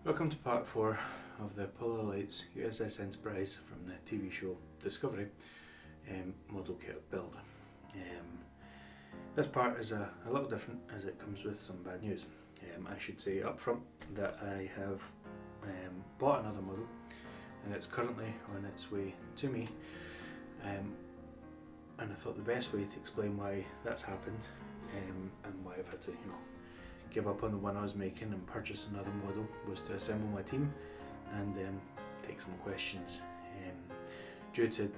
Welcome to part 4 of the Polar Lights USS Enterprise from the TV show Discovery model kit build. This part is a little different as it comes with some bad news. I should say up front that I have bought another model and it's currently on its way to me, and I thought the best way to explain why that's happened and why I've had to give up on the one I was making and purchase another model was to assemble my team and take some questions. Due to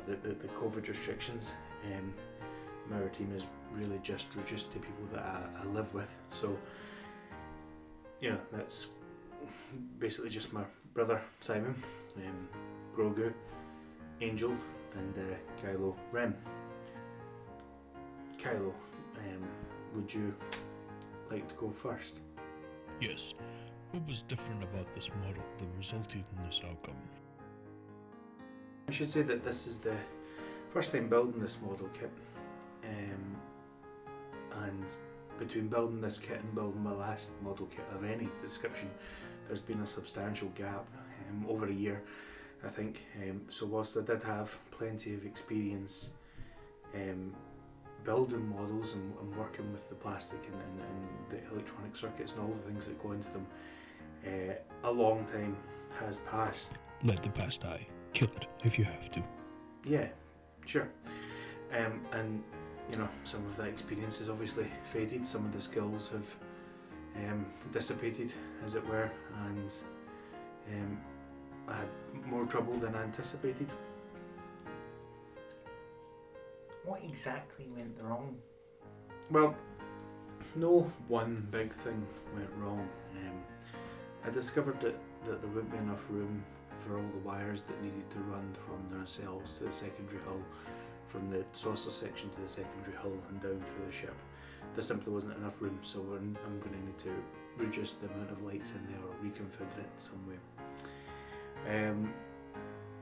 the COVID restrictions, my team is really just reduced to people that I live with. So that's basically just my brother Simon, Grogu, Angel, and Kylo Ren. Kylo, would you like to go first? Yes. What was different about this model that resulted in this outcome? I should say that this is the first time building this model kit, and between building this kit and building my last model kit of any description, there's been a substantial gap, over a year I think. So whilst I did have plenty of experience building models and working with the plastic and the electronic circuits and all the things that go into them, a long time has passed. Let the past die. Kill it if you have to. Yeah, sure. And some of that experience has obviously faded. Some of the skills have dissipated, as it were, and I had more trouble than anticipated. What exactly went wrong? Well, no one big thing went wrong. I discovered that there wouldn't be enough room for all the wires that needed to run from the nacelles to the secondary hull, from the saucer section to the secondary hull and down through the ship. There simply wasn't enough room, so I'm going to need to reduce the amount of lights in there or reconfigure it in some way.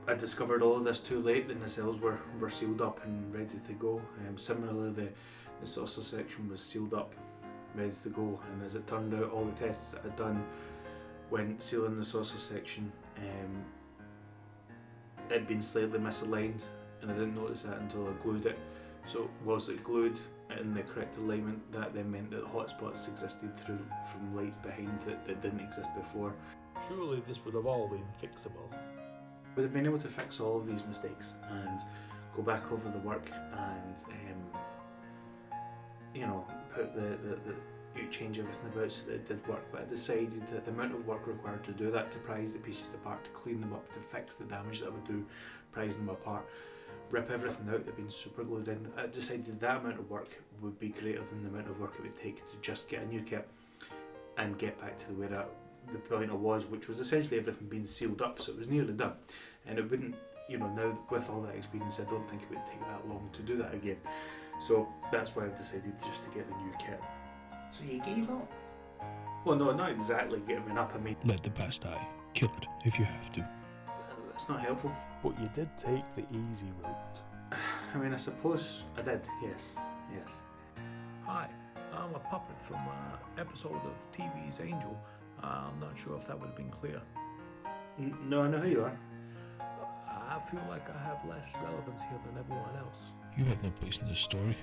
I discovered all of this too late. The nacelles were sealed up and ready to go. Similarly, the saucer section was sealed up, ready to go, and as it turned out, all the tests that I'd done when sealing the saucer section, it had been slightly misaligned, and I didn't notice that until I glued it. So whilst it glued in the correct alignment, that then meant that hotspots existed from lights behind that didn't exist before. Surely this would have all been fixable. Would have been able to fix all of these mistakes and go back over the work and put change everything about so that it did work, but I decided that the amount of work required to do that, to prise the pieces apart, to clean them up, to fix the damage that I would do prising them apart, rip everything out that had been super glued in, I decided that amount of work would be greater than the amount of work it would take to just get a new kit and get back to the point I was, which was essentially everything being sealed up, so it was nearly done. And it wouldn't, now with all that experience, I don't think it would take that long to do that again. So that's why I've decided just to get the new kit. So you gave up? Well, no, not exactly giving up. I mean, Let the past die. Kill it if you have to. that's not helpful. But you did take the easy route. I mean, I suppose I did, yes. Hi, I'm a puppet from an episode of TV's Angel. I'm not sure if that would have been clear. No, I know who you are. I feel like I have less relevance here than everyone else. You have no place in this story.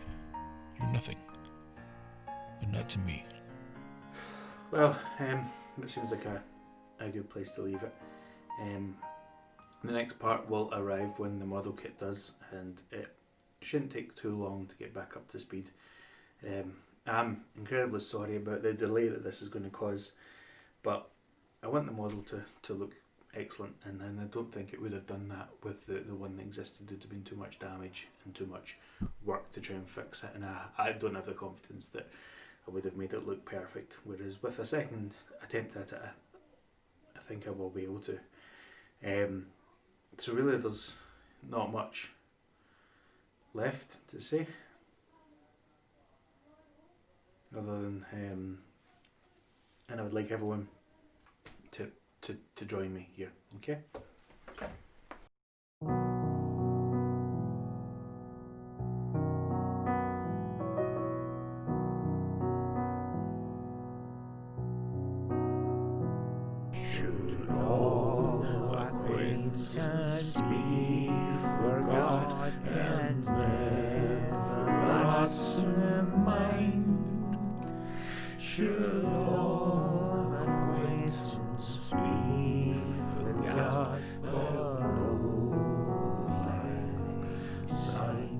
You're nothing. But not to me. Well, it seems like a good place to leave it. The next part will arrive when the model kit does, and it shouldn't take too long to get back up to speed. I'm incredibly sorry about the delay that this is going to cause, but I want the model to look excellent, and I don't think it would have done that with the one that existed. There'd have been too much damage and too much work to try and fix it, and I don't have the confidence that I would have made it look perfect, whereas with a second attempt at it, I think I will be able to. So really there's not much left to say, other than, and I would like everyone to join me here, okay? Should all acquaintance be forgot and never brought to mind? Should all acquaintance be forgot for old lang syne?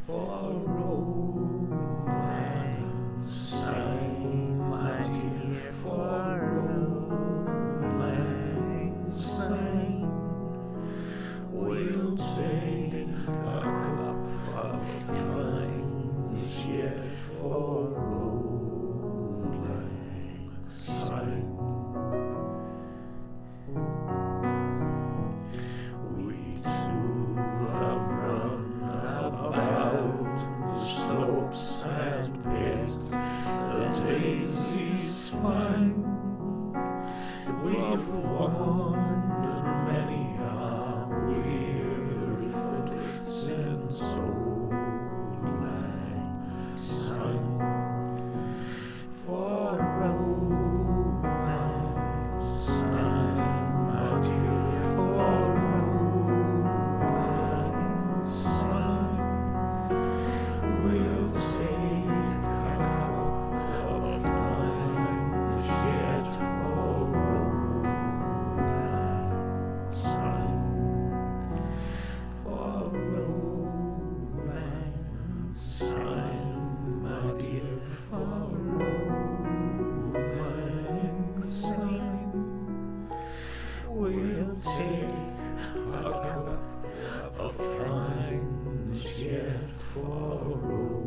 For old lang syne, my dear, for old lang syne, we'll take a cup of kindness yet for old lang syne. We two have run about the slopes and picked the daisies fine. We've wandered many a weary foot since old lang syne. For old lang syne, my dear, for old lang syne, we'll take a cup of kindness yet for old lang syne. For old lang syne, my dear, for old lang syne, we'll take a cup of kindness yet for old